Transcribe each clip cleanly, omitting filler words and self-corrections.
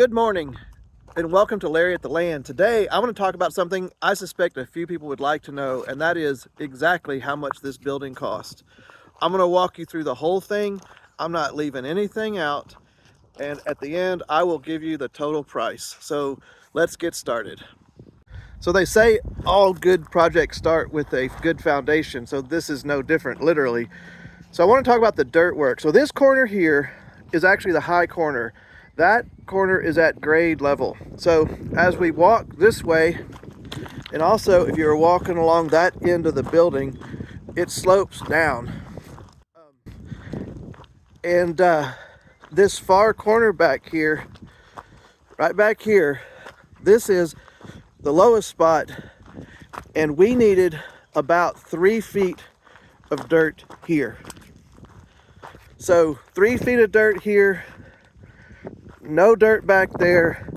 Good morning and welcome to Larry at the Land. Today I want to talk about something I suspect a few people would like to know, and that is exactly how much this building cost. I'm going to walk you through the whole thing. I'm not leaving anything out, and at the end I will give you the total price. So let's get started. So they say all good projects start with a good foundation, so this is no different, literally. So I want to talk about the dirt work. So this corner here is actually the high corner. That corner is at grade level. So as we walk this way, and also if you're walking along that end of the building, it slopes down. This far corner back here, right back here, this is the lowest spot, and we needed about 3 feet of dirt here. So 3 feet of dirt here, no dirt back there,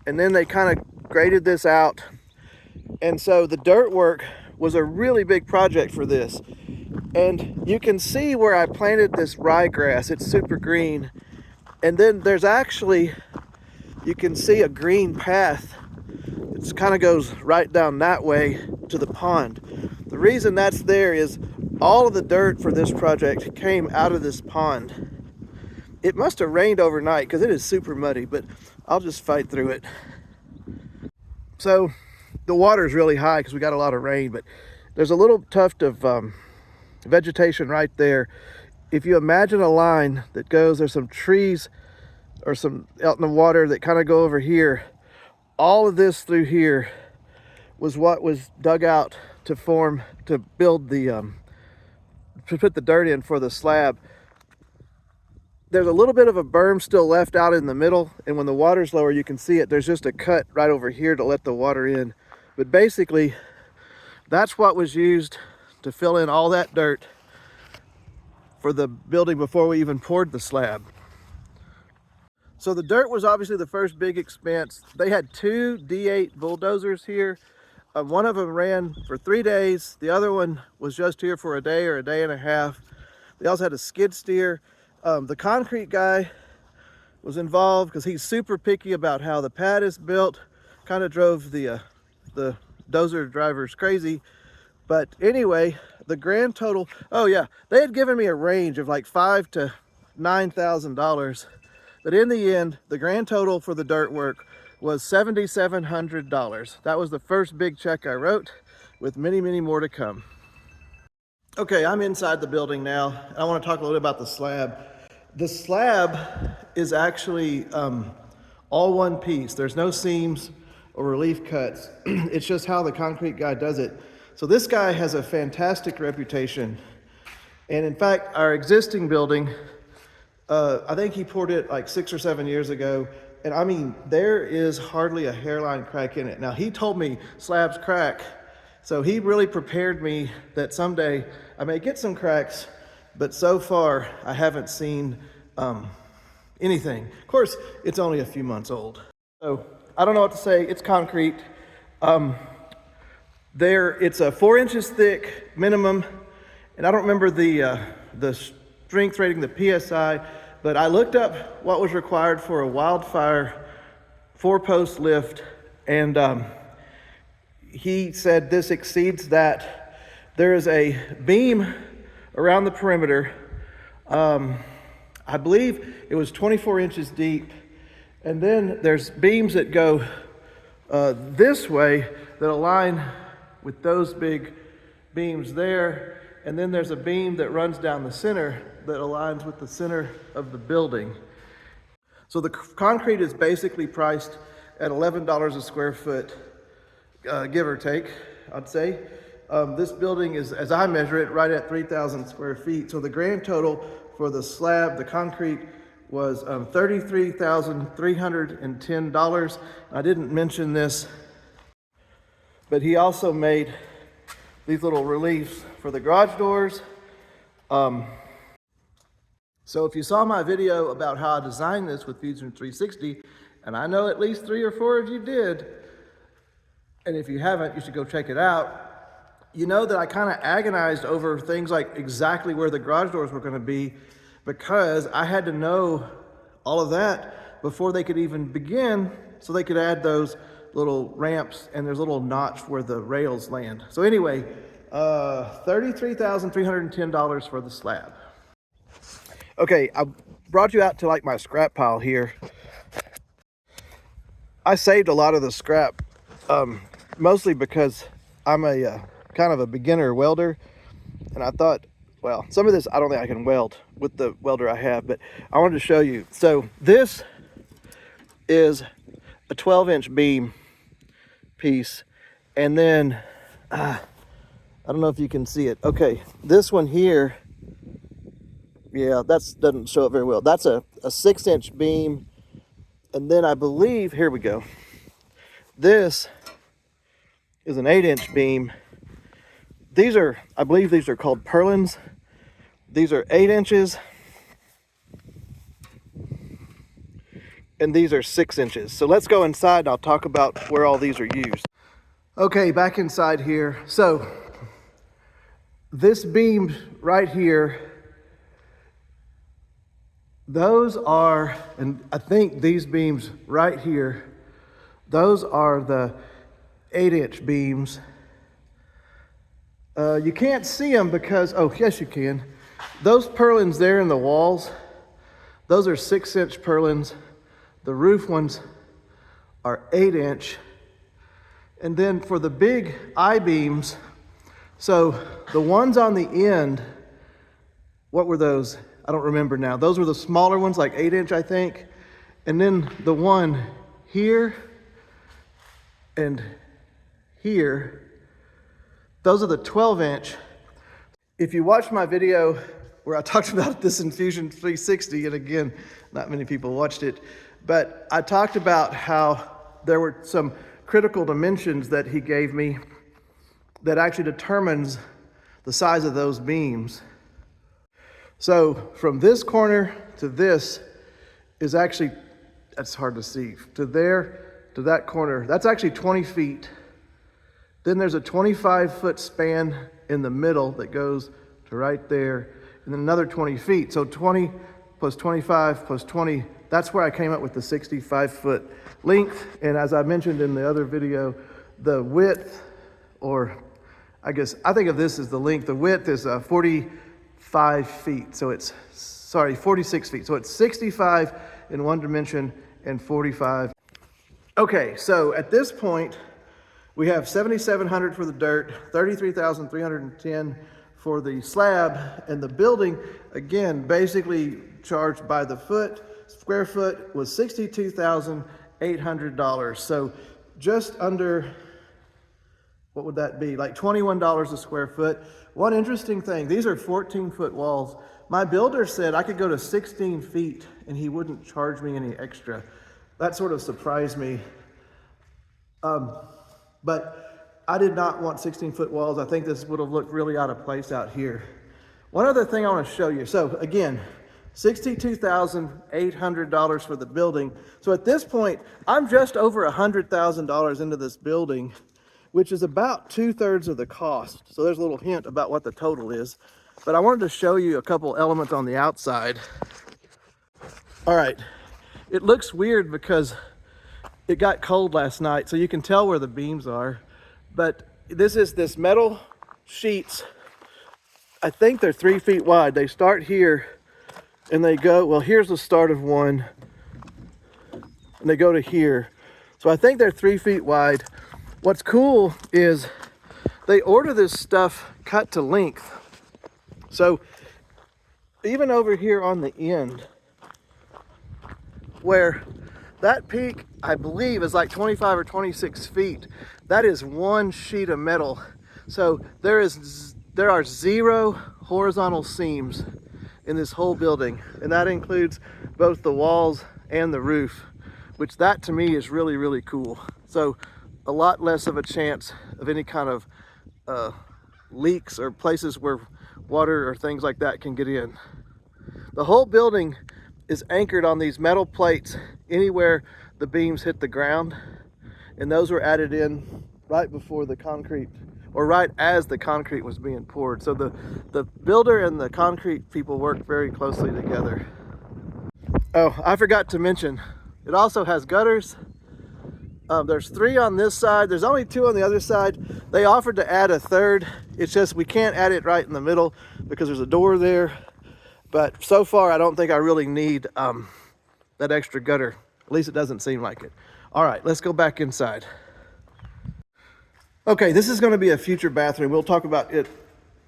and then they kind of graded this out. And so the dirt work was a really big project for this. And you can see where I planted this ryegrass. It's super green. And then there's actually, you can see a green path. It kind of goes right down that way to the pond. The reason that's there is all of the dirt for this project came out of this pond. It must have rained overnight because it is super muddy, but I'll just fight through it. So the water is really high because we got a lot of rain, but there's a little tuft of vegetation right there. If you imagine a line that goes, there's some trees or some out in the water that kind of go over here. All of this through here was what was dug out to form, to build the, to put the dirt in for the slab. There's a little bit of a berm still left out in the middle, and when the water's lower you can see it. There's just a cut right over here to let the water in. But basically that's what was used to fill in all that dirt for the building before we even poured the slab. So the dirt was obviously the first big expense. They had 2 D8 bulldozers here. One of them ran for 3 days. The other one was just here for a day or a day and a half. They also had a skid steer. The concrete guy was involved because he's super picky about how the pad is built. Kind of drove the dozer drivers crazy. But anyway, the grand total, oh yeah, they had given me a range of like $5,000 to $9,000. But in the end, the grand total for the dirt work was $7,700. That was the first big check I wrote, with many, many more to come. Okay, I'm inside the building now. I want to talk a little bit about the slab. The slab is actually all one piece. There's no seams or relief cuts. It's just how the concrete guy does it. So this guy has a fantastic reputation. And in fact, our existing building, I think he poured it like 6 or 7 years ago. And I mean, there is hardly a hairline crack in it. Now, he told me slabs crack. So he really prepared me that someday I may get some cracks, but so far I haven't seen anything. Of course, it's only a few months old. So I don't know what to say. It's concrete. It's a 4 inches thick minimum, and I don't remember the strength rating, the PSI, but I looked up what was required for a wildfire 4-post lift, and he said this exceeds that. There is a beam around the perimeter. I believe it was 24 inches deep. And then there's beams that go this way that align with those big beams there. And then there's a beam that runs down the center that aligns with the center of the building. So the concrete is basically priced at $11 a square foot. Give or take, I'd say. This building is, as I measure it, right at 3,000 square feet. So the grand total for the slab, the concrete, was $33,310. I didn't mention this, but he also made these little reliefs for the garage doors. So if you saw my video about how I designed this with Fusion 360, and I know at least 3 or 4 of you did, and if you haven't, you should go check it out. You know that I kind of agonized over things like exactly where the garage doors were going to be, because I had to know all of that before they could even begin, so they could add those little ramps, and there's a little notch where the rails land. So anyway, $33,310 for the slab. Okay, I brought you out to like my scrap pile here. I saved a lot of the scrap, mostly because I'm a kind of a beginner welder, and I thought, well, some of this I don't think I can weld with the welder I have, but I wanted to show you. So this is a 12-inch beam piece, and then I don't know if you can see it. Okay, this one here, yeah, that doesn't show it very well. That's a 6-inch beam, and then I believe, here we go, this is an 8-inch beam. These are, I believe these are called purlins. These are 8 inches, and these are 6 inches. So let's go inside and I'll talk about where all these are used. Okay, back inside here. So this beam right here, those are, and I think these beams right here, those are the 8-inch beams. You can't see them because, oh yes you can. Those purlins there in the walls, those are 6-inch purlins. The roof ones are 8-inch. And then for the big I-beams, so the ones on the end, what were those? I don't remember now. Those were the smaller ones, like 8-inch, I think. And then the one here and here, those are the 12-inch. If you watched my video where I talked about this Infusion 360, and again, not many people watched it, but I talked about how there were some critical dimensions that he gave me that actually determines the size of those beams. So from this corner to this is actually, that's hard to see, to there, to that corner, that's actually 20 feet. Then there's a 25-foot span in the middle that goes to right there, and then another 20 feet. So 20 plus 25 plus 20, that's where I came up with the 65-foot length. And as I mentioned in the other video, the width, or I guess I think of this as the length, the width is 45 feet. So it's, sorry, 46 feet. So it's 65 in one dimension and 45. Okay, so at this point, we have $7,700 for the dirt, $33,310 for the slab, and the building, again, basically charged by the foot, square foot, was $62,800. So just under, what would that be? Like $21 a square foot. One interesting thing, these are 14-foot walls. My builder said I could go to 16 feet and he wouldn't charge me any extra. That sort of surprised me. But I did not want 16-foot walls. I think this would have looked really out of place out here. One other thing I want to show you. So again, $62,800 for the building. So at this point, I'm just over $100,000 into this building, which is about 2/3 of the cost. So there's a little hint about what the total is. But I wanted to show you a couple elements on the outside. All right, it looks weird because it got cold last night, so you can tell where the beams are. But this metal sheets, I think they're 3 feet wide. They start here and they go, well, here's the start of one, and they go to here. So I think they're 3 feet wide. What's cool is they order this stuff cut to length. So even over here on the end, where that peak, I believe, is like 25 or 26 feet. That is one sheet of metal. So there are 0 horizontal seams in this whole building, and that includes both the walls and the roof, which that to me is really, really cool. So a lot less of a chance of any kind of leaks or places where water or things like that can get in. The whole building is anchored on these metal plates anywhere the beams hit the ground, and those were added in right before the concrete, or right as the concrete was being poured. So the builder and the concrete people worked very closely together. Oh, I forgot to mention, It also has gutters. There's 3 on this side. There's only 2 on the other side. They offered to add a third. It's just we can't add it right in the middle because there's a door there. But so far, I don't think I really need that extra gutter. At least it doesn't seem like it. All right, let's go back inside. Okay, this is going to be a future bathroom. We'll talk about it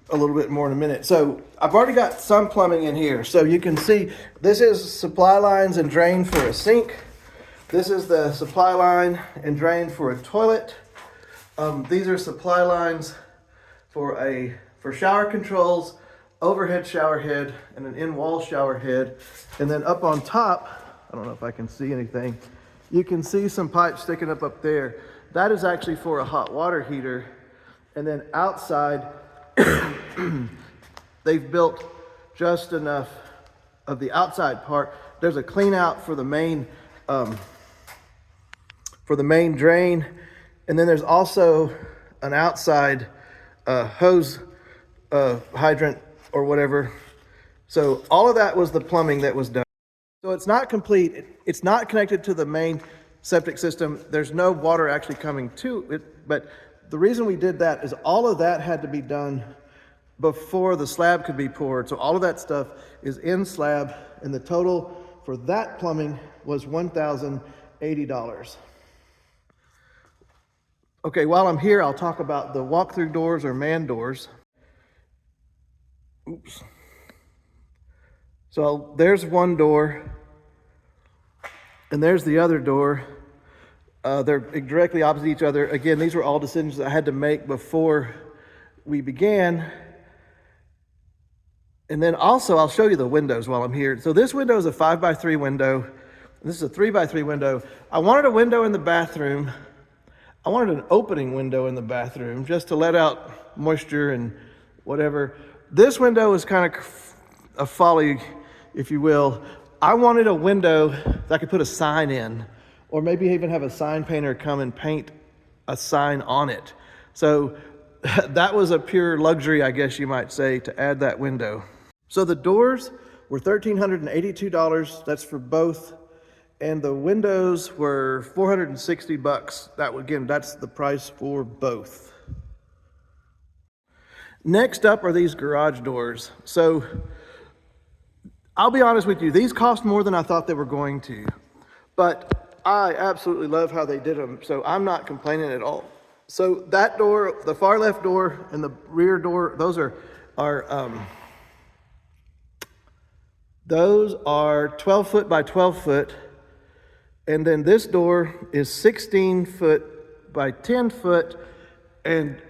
a little bit more in a minute. So I've already got some plumbing in here. So you can see this is supply lines and drain for a sink. This is the supply line and drain for a toilet. These are supply lines for shower controls, overhead shower head, and an in-wall shower head. And then up on top, I don't know if I can see anything, you can see some pipes sticking up there. That is actually for a hot water heater. And then outside, they've built just enough of the outside part. There's a clean out for the main drain, and then there's also an outside hose hydrant or whatever. So all of that was the plumbing that was done. So it's not complete. It's not connected to the main septic system. There's no water actually coming to it, but the reason we did that is all of that had to be done before the slab could be poured. So all of that stuff is in slab, and the total for that plumbing was $1,080. Okay, while I'm here, I'll talk about the walk-through doors or man doors. Oops. So there's one door, and there's the other door. They're directly opposite each other. Again, these were all decisions that I had to make before we began. And then also, I'll show you the windows while I'm here. So this window is a 5x3 window. This is a 3x3 window. I wanted a window in the bathroom. I wanted an opening window in the bathroom just to let out moisture and whatever. This window is kind of a folly, if you will. I wanted a window that I could put a sign in, or maybe even have a sign painter come and paint a sign on it. So that was a pure luxury, I guess you might say, to add that window. So the doors were $1,382. That's for both. And the windows were $460. That's the price for both. Next up are these garage doors. So I'll be honest with you, these cost more than I thought they were going to, but I absolutely love how they did them, so I'm not complaining at all. So that door, the far left door and the rear door, those are 12 foot by 12 foot. And then this door is 16 foot by 10 foot. And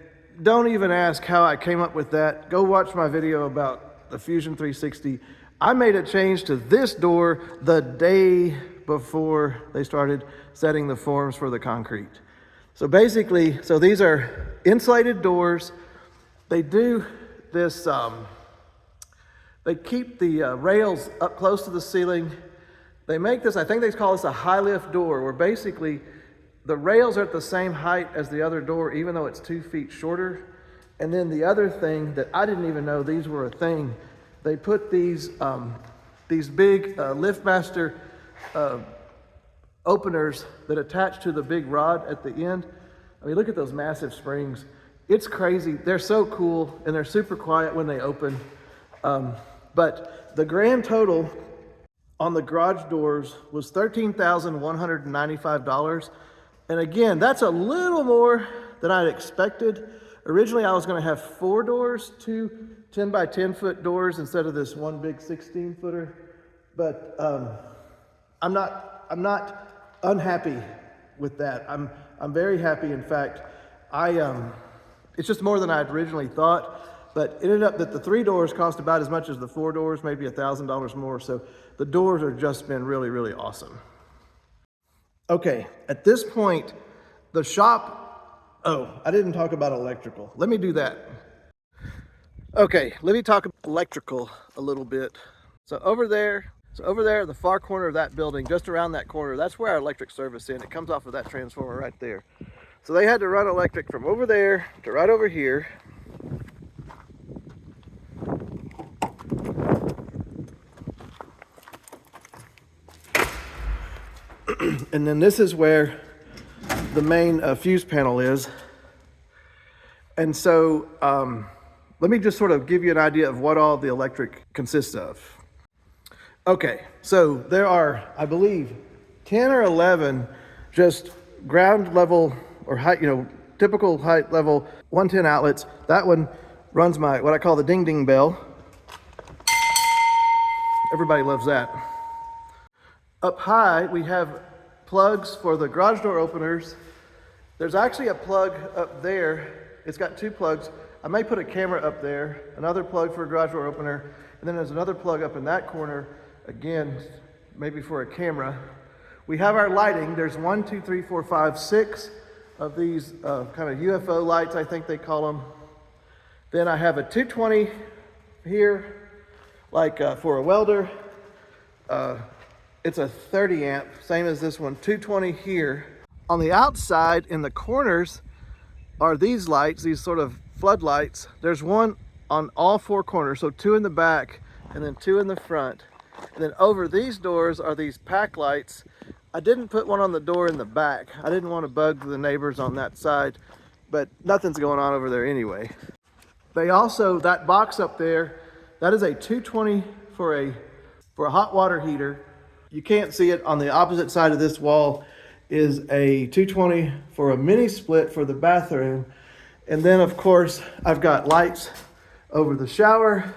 don't even ask how I came up with that. Go watch my video about the Fusion 360. I made a change to this door the day before they started setting the forms for the concrete. So basically, these are insulated doors. They do this, they keep the rails up close to the ceiling. They make this, I think they call this a high lift door, where basically the rails are at the same height as the other door, even though it's 2 feet shorter. And then the other thing that I didn't even know these were a thing, they put these big LiftMaster openers that attach to the big rod at the end. I mean, look at those massive springs. It's crazy. They're so cool, and they're super quiet when they open. But the grand total on the garage doors was $13,195. And again, that's a little more than I'd expected. Originally, I was going to have 4 doors, 2 10 by 10 foot doors instead of this one big 16 footer. But I'm not unhappy with that. I'm very happy. In fact, it's just more than I had originally thought. But it ended up that the 3 doors cost about as much as the 4 doors, maybe $1,000 more. So the doors have just been really, really awesome. Okay, at this point, the shop, I didn't talk about electrical. Let me do that. Okay, let me talk about electrical a little bit. So over there, the far corner of that building, just around that corner, that's where our electric service is. It comes off of that transformer right there. So they had to run electric from over there to right over here. And then this is where the main fuse panel is. And so let me just sort of give you an idea of what all the electric consists of. Okay, so there are, I believe, 10 or 11 just ground level or height, typical height level 110 outlets. That one runs my, what I call the ding ding bell. Everybody loves that. Up high, we have plugs for the garage door openers. There's actually a plug up there. It's got two plugs. I may put a camera up there, another plug for a garage door opener, and then there's another plug up in that corner, again, maybe for a camera. We have our lighting. There's 1, 2, 3, 4, 5, 6 of these kind of UFO lights, I think they call them. Then I have a 220 here, like for a welder. It's a 30 amp, same as this one, 220 here. On the outside, in the corners, are these lights, these sort of floodlights. There's one on all four corners, so 2 in the back and then 2 in the front. And then over these doors are these pack lights. I didn't put one on the door in the back. I didn't want to bug the neighbors on that side, but nothing's going on over there anyway. They also, that box up there, that is a 220 for a hot water heater. You can't see it. On the opposite side of this wall is a 220 for a mini split for the bathroom. And then of course, I've got lights over the shower,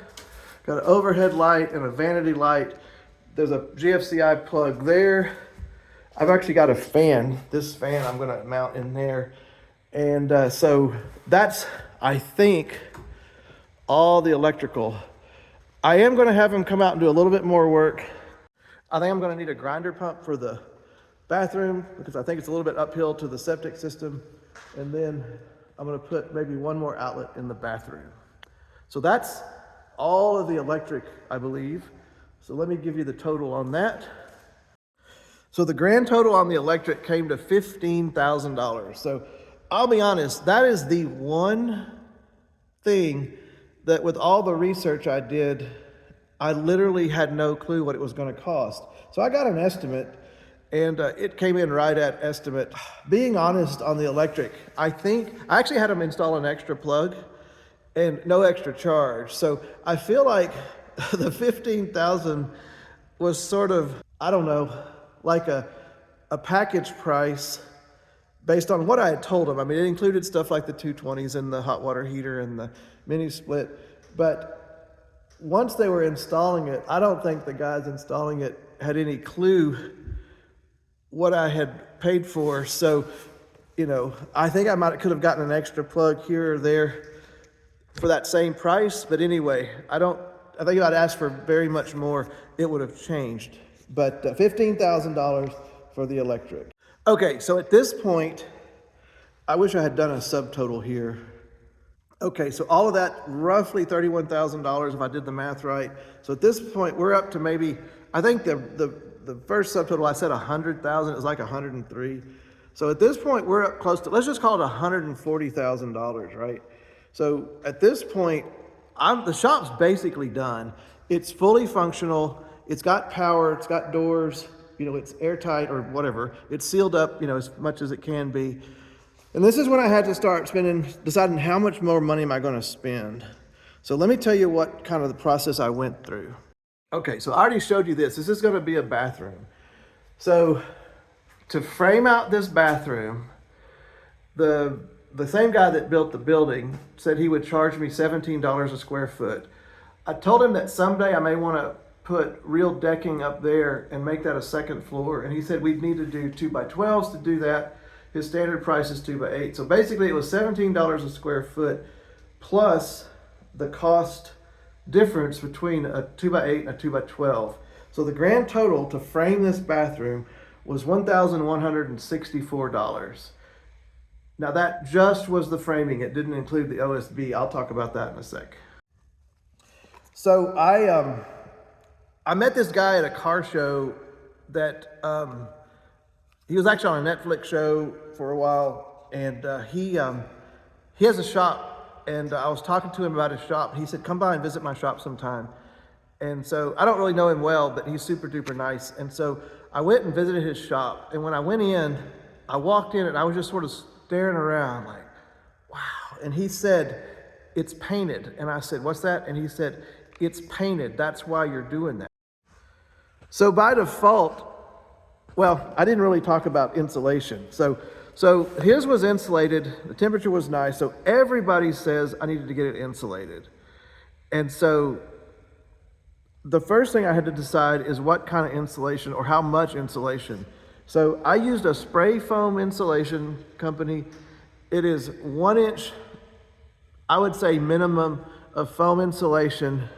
got an overhead light and a vanity light. There's a GFCI plug there. I've actually got a fan. This fan I'm gonna mount in there. And so that's, I think, all the electrical. I am gonna have him come out and do a little bit more work. I think I'm gonna need a grinder pump for the bathroom because I think it's a little bit uphill to the septic system. And then I'm gonna put maybe one more outlet in the bathroom. So that's all of the electric, I believe. So let me give you the total on that. So the grand total on the electric came to $15,000. So I'll be honest, that is the one thing that with all the research I did, I literally had no clue what it was gonna cost. So I got an estimate and it came in right at estimate. Being honest on the electric, I actually had them install an extra plug and no extra charge. So I feel like the 15,000 was sort of, I don't know, like a package price based on what I had told them. I mean, it included stuff like the 220s and the hot water heater and the mini split. But once they were installing it, I don't think the guys installing it had any clue what I had paid for. So, I think I could have gotten an extra plug here or there for that same price. But anyway, I think if I'd asked for very much more, it would have changed. But $15,000 for the electric. Okay, so at this point, I wish I had done a subtotal here. Okay, so all of that, roughly $31,000 if I did the math right. So at this point, we're up to maybe, I think the first subtotal I said 100,000, it was like 103. So at this point, we're up close to, let's just call it $140,000, right? So at this point, the shop's basically done. It's fully functional. It's got power, it's got doors, it's airtight or whatever. It's sealed up, as much as it can be. And this is when I had to start deciding how much more money am I gonna spend. So let me tell you what kind of the process I went through. Okay, so I already showed you this. This is gonna be a bathroom. So to frame out this bathroom, the same guy that built the building said he would charge me $17 a square foot. I told him that someday I may wanna put real decking up there and make that a second floor. And he said we'd need to do 2x12s to do that. His standard price is 2x8. So basically it was $17 a square foot plus the cost difference between a 2x8 and a 2x12. So the grand total to frame this bathroom was $1,164. Now that just was the framing. It didn't include the OSB. I'll talk about that in a sec. So I met this guy at a car show that he was actually on a Netflix show for a while, and he has a shop, and I was talking to him about his shop. He said, come by and visit my shop sometime. And so I don't really know him well, but he's super duper nice. And so I went and visited his shop, and when I went in, I walked in and I was just sort of staring around like, wow. And he said, it's painted. And I said, what's that? And he said, it's painted. That's why you're doing that. So by default, well, I didn't really talk about insulation. So his was insulated, the temperature was nice, so everybody says I needed to get it insulated. And so the first thing I had to decide is what kind of insulation or how much insulation. So I used a spray foam insulation company. It is 1 inch, I would say minimum, of foam insulation,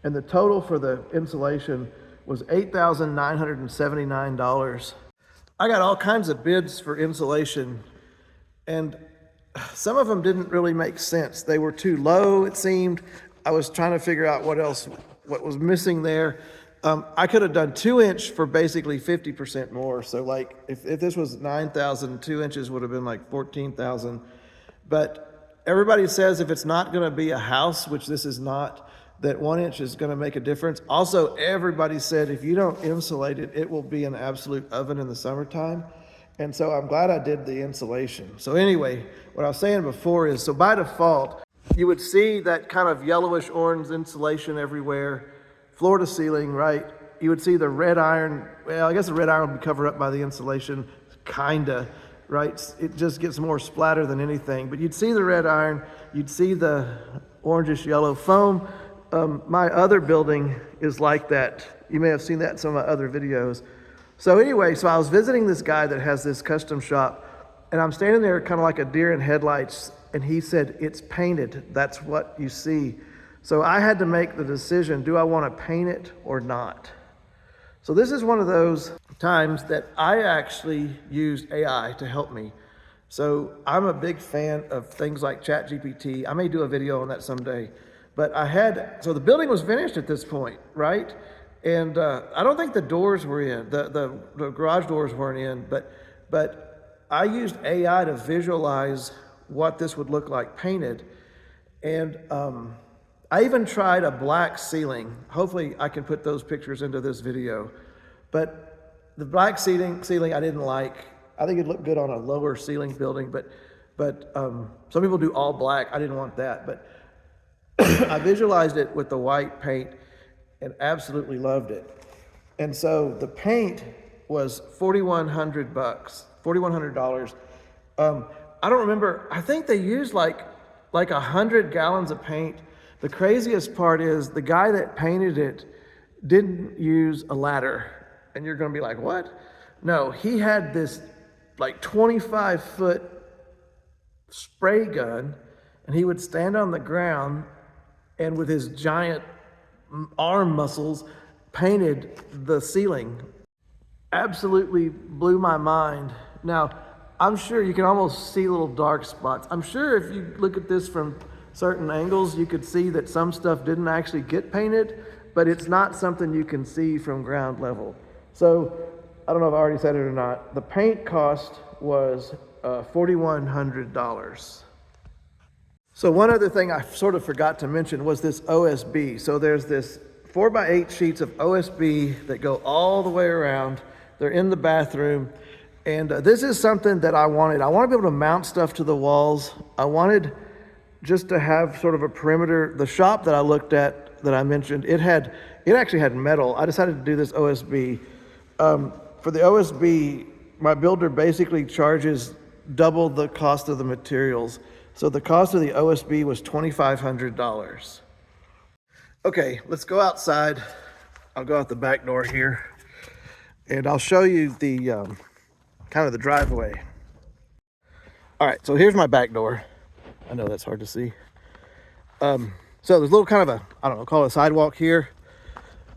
and the total for the insulation was $8,979. I got all kinds of bids for insulation, and some of them didn't really make sense. They were too low, it seemed. I was trying to figure out what was missing there. I could have done 2 inch for basically 50% more. So like if this was 9,000, 2 inches would have been like 14,000. But everybody says if it's not gonna be a house, which this is not, that 1 inch is gonna make a difference. Also, everybody said if you don't insulate it, it will be an absolute oven in the summertime. And so I'm glad I did the insulation. So anyway, what I was saying before is, so by default, you would see that kind of yellowish orange insulation everywhere, floor to ceiling, right? You would see the red iron, well, I guess the red iron would be covered up by the insulation, kinda, right? It just gets more splatter than anything, but you'd see the red iron, you'd see the orangish yellow foam. My other building is like that. You may have seen that in some of my other videos. So anyway, so I was visiting this guy that has this custom shop, and I'm standing there kind of like a deer in headlights, and he said, it's painted. That's what you see. So I had to make the decision, do I want to paint it or not? So this is one of those times that I actually used AI to help me. So I'm a big fan of things like ChatGPT. I may do a video on that someday. But so the building was finished at this point, right? And I don't think the doors were in, the garage doors weren't in, but I used AI to visualize what this would look like painted. And I even tried a black ceiling. Hopefully I can put those pictures into this video. But the black ceiling I didn't like. I think it looked good on a lower ceiling building, but some people do all black. I didn't want that, but I visualized it with the white paint and absolutely loved it. And so the paint was $4,100, $4,100. I don't remember, I think they used like 100 gallons of paint. The craziest part is the guy that painted it didn't use a ladder. And you're gonna be like, what? No, he had this like 25-foot spray gun, and he would stand on the ground and with his giant arm muscles painted the ceiling. Absolutely blew my mind. Now, I'm sure you can almost see little dark spots. I'm sure if you look at this from certain angles, you could see that some stuff didn't actually get painted, but it's not something you can see from ground level. So, I don't know if I already said it or not. The paint cost was $4,100. So one other thing I sort of forgot to mention was this OSB. So there's this 4x8 sheets of OSB that go all the way around. They're in the bathroom. And this is something that I wanted. I want to be able to mount stuff to the walls. I wanted just to have sort of a perimeter. The shop that I looked at, that I mentioned, it actually had metal. I decided to do this OSB. For the OSB, my builder basically charges double the cost of the materials. So the cost of the OSB was $2,500. Okay, let's go outside. I'll go out the back door here, and I'll show you the kind of the driveway. All right, so here's my back door. I know that's hard to see. So there's a little kind of I don't know, call it a sidewalk here.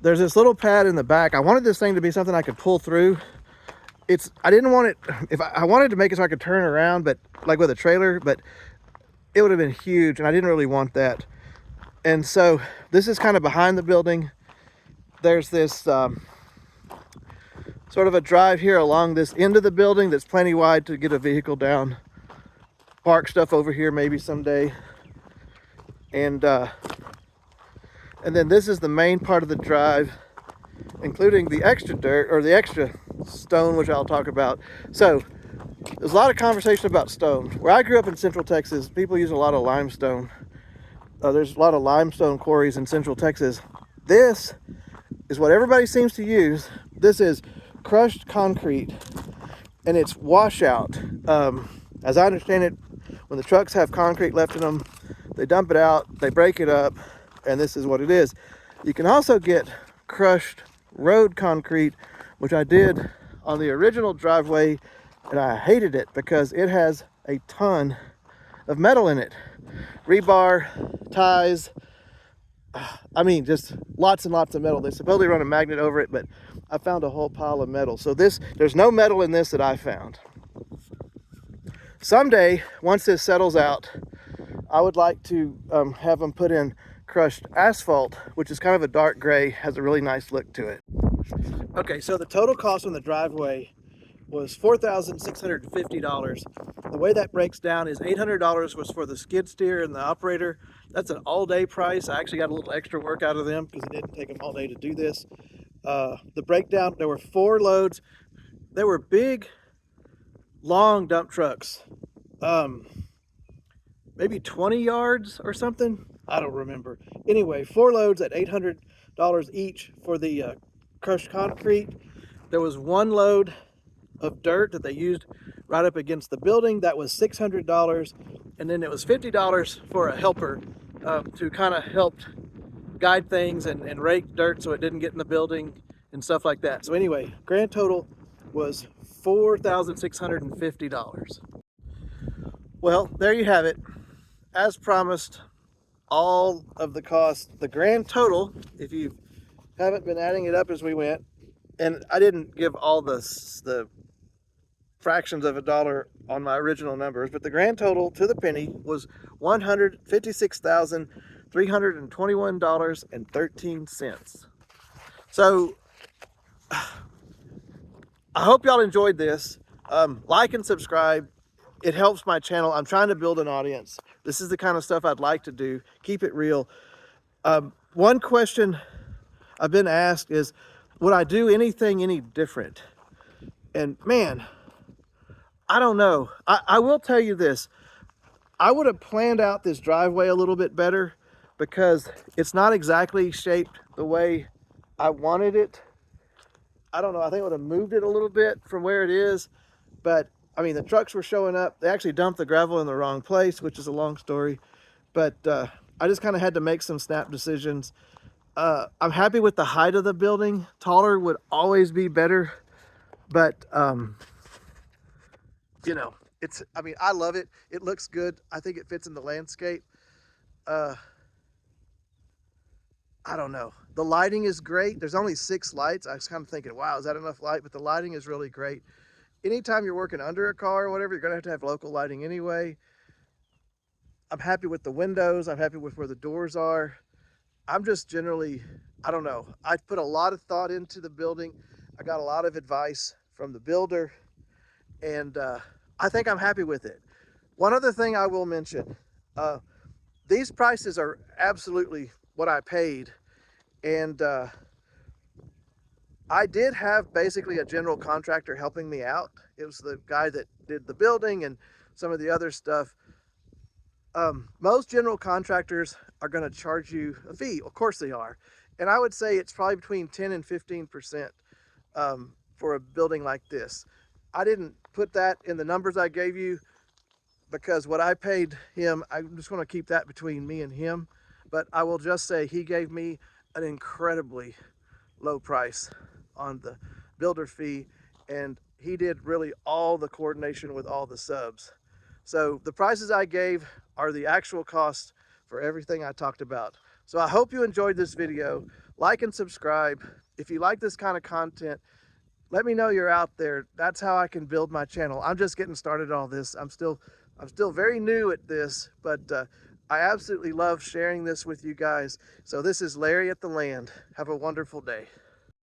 There's this little pad in the back. I wanted this thing to be something I could pull through. I didn't want it, I wanted to make it so I could turn around, but like with a trailer, but it would have been huge, and I didn't really want that. And so this is kind of behind the building. There's this sort of a drive here along this end of the building that's plenty wide to get a vehicle down. Park stuff over here maybe someday. And then this is the main part of the drive. including the extra dirt or the extra stone, which I'll talk about. So there's a lot of conversation about stone. Where I grew up in Central Texas, people use a lot of limestone. There's a lot of limestone quarries in Central Texas. This is what everybody seems to use. This is crushed concrete, and it's washout. As I understand it, when the trucks have concrete left in them, they dump it out, they break it up, and this is what it is. You can also get crushed road concrete, which I did on the original driveway, and I hated it because it has a ton of metal in it. Rebar, ties, I mean, just lots and lots of metal. They supposedly run a magnet over it, but I found a whole pile of metal. So there's no metal in this that I found. Someday, once this settles out, I would like to have them put in crushed asphalt, which is kind of a dark gray, has a really nice look to it. Okay, so the total cost on the driveway was $4,650. The way that breaks down is $800 was for the skid steer and the operator. That's an all-day price. I actually got a little extra work out of them because it didn't take them all day to do this. The breakdown, there were 4 loads. They were big, long dump trucks. Maybe 20 yards or something. I don't remember. Anyway, 4 loads at $800 each for the crushed concrete. There was 1 load of dirt that they used right up against the building. That was $600. And then it was $50 for a helper to kind of help guide things and rake dirt so it didn't get in the building and stuff like that. So anyway, grand total was $4,650. Well, there you have it. As promised, all of the cost, the grand total, if you haven't been adding it up as we went, and I didn't give all the fractions of a dollar on my original numbers, but the grand total to the penny was $156,321.13. So I hope y'all enjoyed this. Like and subscribe. It helps my channel. I'm trying to build an audience. This is the kind of stuff I'd like to do. Keep it real. One question I've been asked is, would I do anything any different? And man, I don't know. I will tell you this. I would have planned out this driveway a little bit better because it's not exactly shaped the way I wanted it. I don't know. I think I would have moved it a little bit from where it is, but I mean, the trucks were showing up. They actually dumped the gravel in the wrong place, which is a long story. But I just kind of had to make some snap decisions. I'm happy with the height of the building. Taller would always be better. But, you know, I mean, I love it. It looks good. I think it fits in the landscape. I don't know. The lighting is great. There's only 6 lights. I was kind of thinking, wow, is that enough light? But the lighting is really great. Anytime you're working under a car or whatever, you're going to have local lighting anyway. I'm happy with the windows. I'm happy with where the doors are. I'm just generally, I don't know. I put a lot of thought into the building. I got a lot of advice from the builder, and I think I'm happy with it. One other thing I will mention, these prices are absolutely what I paid, and I did have basically a general contractor helping me out. It was the guy that did the building and some of the other stuff. Most general contractors are going to charge you a fee. Of course they are. And I would say it's probably between 10 and 15% for a building like this. I didn't put that in the numbers I gave you because what I paid him, I'm just going to keep that between me and him. But I will just say he gave me an incredibly low price on the builder fee, and he did really all the coordination with all the subs. So the prices I gave are the actual cost for everything I talked about. So I hope you enjoyed this video. Like and subscribe. If you like this kind of content, let me know you're out there. That's how I can build my channel. I'm just getting started on all this. I'm still very new at this, but I absolutely love sharing this with you guys. So this is Larry at the Land. Have a wonderful day.